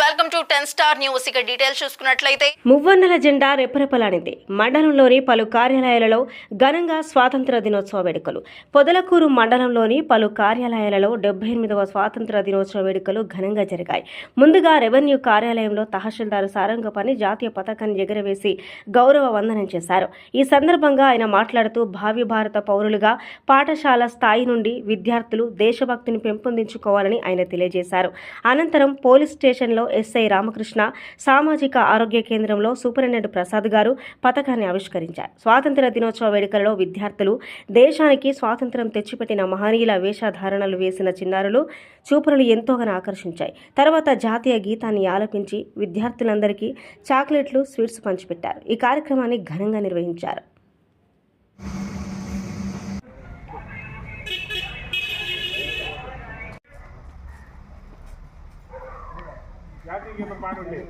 Welcome to 10 star news. ఇక details చూసుకున్నట్లయితే మువ్వన్నెల జెండా రెపరెపలాడింది. మండలంలోని పలు కార్యాలయాలలో ఘనంగా స్వాతంత్ర దినోత్సవ వేడుకలు. పొదలకూరు మండలంలోని పలు కార్యాలయాలలో 78వ స్వాతంత్ర దినోత్సవ వేడుకలు ఘనంగా జరిగాయి. ముందుగా రెవెన్యూ కార్యాలయంలో తహసీల్దార్ సారంగపాణి జాతీయ పతాకాన్ని ఎగురవేసి గౌరవ వందనం చేశారు. ఈ సందర్భంగా ఆయన మాట్లాడుతూ భావి భారత పౌరులుగా పాఠశాల స్థాయి నుండి విద్యార్థులు దేశభక్తిని పెంపొందించుకోవాలని ఆయన తెలియజేశారు. అనంతరం పోలీస్ స్టేషన్లో ఎస్ఐ రామకృష్ణ, సామాజిక ఆరోగ్య కేంద్రంలో సూపరింటెండెంట్ ప్రసాద్ గారు పతాకాన్ని ఆవిష్కరించారు. స్వాతంత్ర దినోత్సవ వేడుకలలో విద్యార్థులు దేశానికి స్వాతంత్ర్యం తెచ్చిపెట్టిన మహనీయుల వేషధారణలు వేసిన చిన్నారులు చూపరులు ఎంతోగానో ఆకర్షించాయి. తర్వాత జాతీయ గీతాన్ని ఆలపించి విద్యార్థులందరికీ చాక్లెట్లు, స్వీట్స్ పంచిపెట్టారు. ఈ కార్యక్రమాన్ని ఘనంగా నిర్వహించారు. జాతీయ గీతం పాడండి.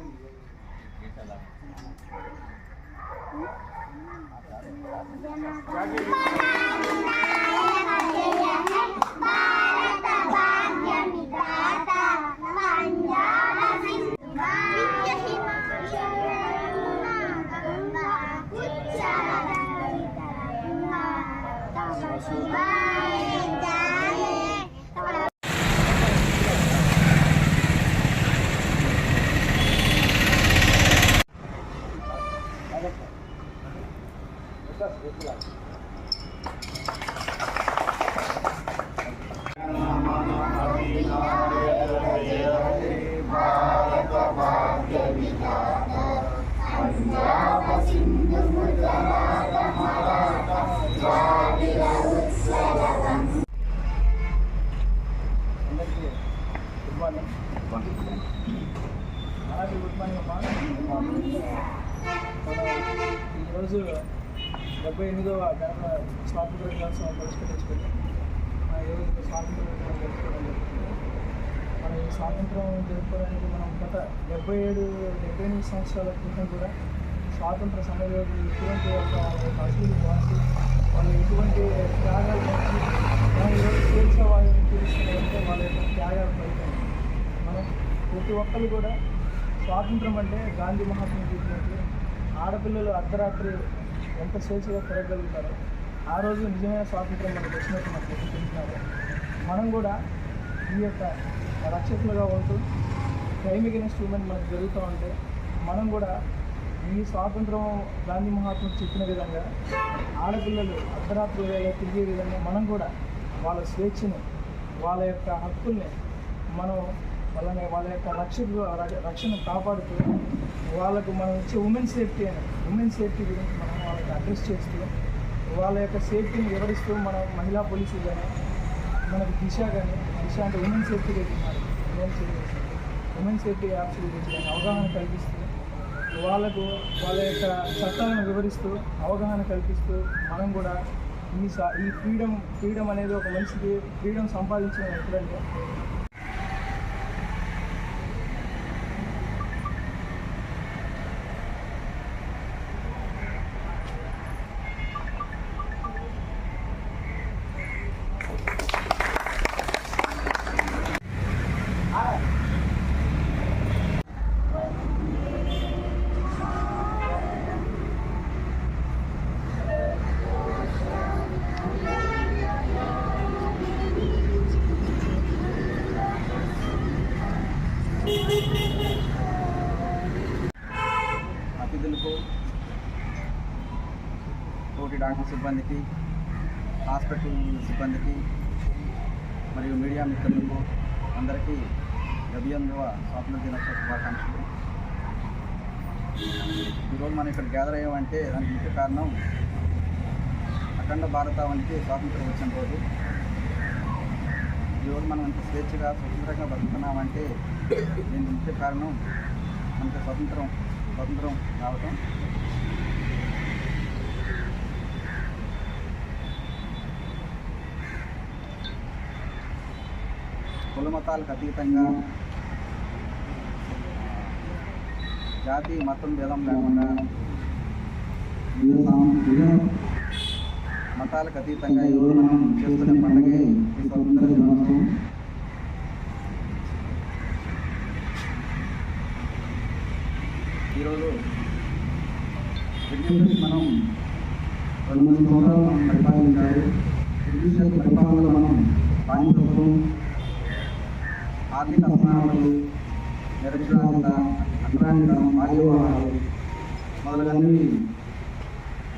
ఈరోజు 78వ స్వాతంత్ర దినోత్సవం పురస్కరించుకొని ఈరోజు స్వాతంత్ర దినోత్సవం జరుపుకోవడం జరుగుతుంది. మనం ఈ స్వాతంత్రం జరుపుకోవడానికి మనం గత 78 సంవత్సరాల క్రితం కూడా స్వాతంత్ర సమయంలోకి ఎటువంటి అసలు వాసి వాళ్ళు ఎటువంటి త్యాగాలు చేసి మనం ఈరోజు స్వేచ్ఛ వాయువుని తీరుస్తున్నారంటే వాళ్ళ యొక్క త్యాగాలు ఫలితం. మనం ప్రతి ఒక్కరు కూడా స్వాతంత్రం అంటే గాంధీ మహాత్ములు చెప్పినట్లు ఆడపిల్లలు అర్ధరాత్రి ఎంత స్వేచ్ఛగా తిరగలుగుతారో ఆ రోజు నిజమైన స్వాతంత్రం మనకు వచ్చినట్టు మనకు తెలుస్తున్నారు. మనం కూడా ఈ యొక్క రక్షకులుగా ఉంటూ క్రైమ్ అగైన్స్ట్ ఉమెన్ మనకు జరుగుతూ ఉంటే మనం కూడా ఈ స్వాతంత్రం గాంధీ మహాత్ములు చెప్పిన విధంగా ఆడపిల్లలు అర్ధరాత్రి వేళ తిరిగే విధంగా మనం కూడా వాళ్ళ స్వేచ్ఛని, వాళ్ళ యొక్క హక్కుల్ని మనం వాళ్ళ యొక్క రక్షణ కాపాడుతూ వాళ్ళకు మనం ఇచ్చే ఉమెన్ సేఫ్టీ గురించి మనం వాళ్ళకి అడ్రస్ చేస్తూ వాళ్ళ యొక్క సేఫ్టీని వివరిస్తూ మనం మహిళా పోలీసులు కానీ మనకు దిశ అంటే ఉమెన్ సేఫ్టీ ఉన్నారు ఉమెన్ సేఫ్టీ యాప్స్ గురించి కానీ అవగాహన కల్పిస్తూ వాళ్ళకు వాళ్ళ యొక్క చట్టాలను వివరిస్తూ అవగాహన కల్పిస్తూ మనం కూడా ఈ ఫ్రీడమ్ అనేది ఒక మనిషికి ఫ్రీడమ్ సంపాదించడం ఎప్పుడంటే అతిథులకు, తోటి డాక్టర్ సిబ్బందికి, హాస్పిటల్ సిబ్బందికి మరియు మీడియా మిత్రులకు అందరికీ 78వ స్వాతంత్ర దినోత్సవ శుభాకాంక్షలు. ఈరోజు మనం ఇక్కడ గ్యాదర్ అయ్యామంటే దానికి ముఖ్య కారణం అఖండ భారతావనికి స్వాతంత్రం వచ్చిన రోజు. ఈరోజు మనం ఇంత స్వేచ్ఛగా స్వతంత్రంగా బతుకుతున్నామంటే దీనికి ముఖ్య కారణం మనకి స్వతంత్రం రావటం. కుల మతాలకు అతీతంగా జాతి మతం భేదం లేకుండా మతాలకు అతీతంగా ఈరోజు మనం చేసుకునే పండుగే స్వతంత్ర దినోత్సవం. బ్రిటిషర్స్ మనం 200 సంవత్సరాలు మనం పరిపాలించారు. బ్రిటిష్ యొక్క పరిపాలనలో మనం బానిసత్వం, ఆర్థిక అసమానతలు, నిరక్షరాస్యత, అంతరాంగం, బాల్య వివాహాలు మొదలైనవి,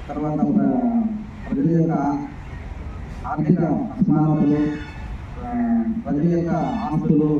తర్వాత ప్రజల యొక్క ఆర్థిక అసమానతలు, ప్రజల యొక్క ఆస్తులు